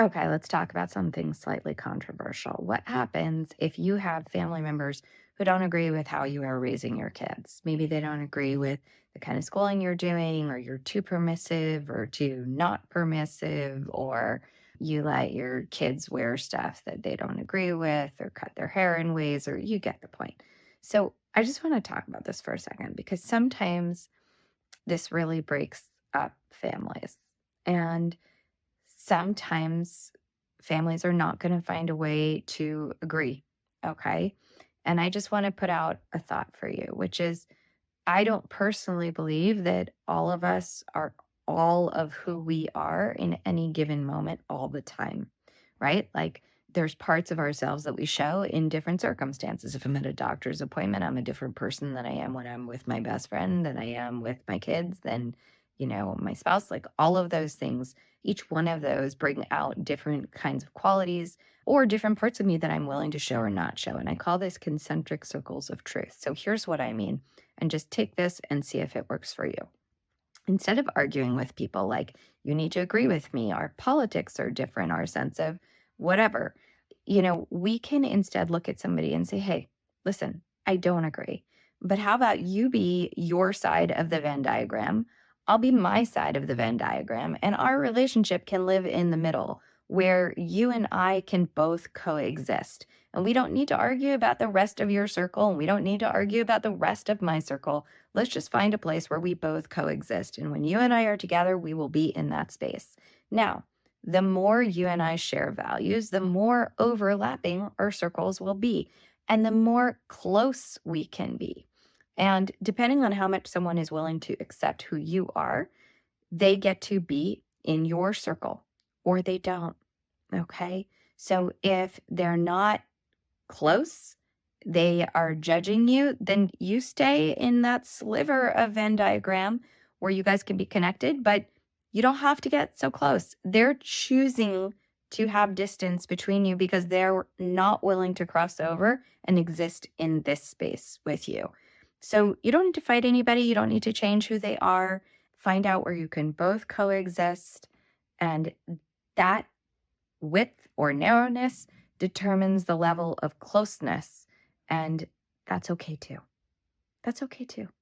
Okay, let's talk about something slightly controversial. What happens if you have family members who don't agree with how you are raising your kids? Maybe they don't agree with the kind of schooling you're doing, or you're too permissive or too not permissive, or you let your kids wear stuff that they don't agree with, or cut their hair in ways, or you get the point. So I just want to talk about this for a second because sometimes this really breaks up families. And sometimes families are not going to find a way to agree. Okay. And I just want to put out a thought for you, which is I don't personally believe that all of us are all of who we are in any given moment all the time, right? Like there's parts of ourselves that we show in different circumstances. If I'm at a doctor's appointment, I'm a different person than I am when I'm with my best friend, than I am with my kids, than, my spouse. Like all of those things, each one of those bring out different kinds of qualities or different parts of me that I'm willing to show or not show. And I call this concentric circles of truth. So here's what I mean, and just take this and see if it works for you. Instead of arguing with people like, you need to agree with me, our politics are different, our sense of whatever, we can instead look at somebody and say, hey, listen, I don't agree. But how about you be your side of the Venn diagram? I'll be my side of the Venn diagram, and our relationship can live in the middle where you and I can both coexist. And we don't need to argue about the rest of your circle, and we don't need to argue about the rest of my circle. Let's just find a place where we both coexist. And when you and I are together, we will be in that space. Now, the more you and I share values, the more overlapping our circles will be, and the more close we can be. And depending on how much someone is willing to accept who you are, they get to be in your circle or they don't. Okay. So if they're not close, they are judging you, then you stay in that sliver of Venn diagram where you guys can be connected, but you don't have to get so close. They're choosing to have distance between you because they're not willing to cross over and exist in this space with you. So you don't need to fight anybody. You don't need to change who they are. Find out where you can both coexist. And that width or narrowness determines the level of closeness. And that's okay too. That's okay too.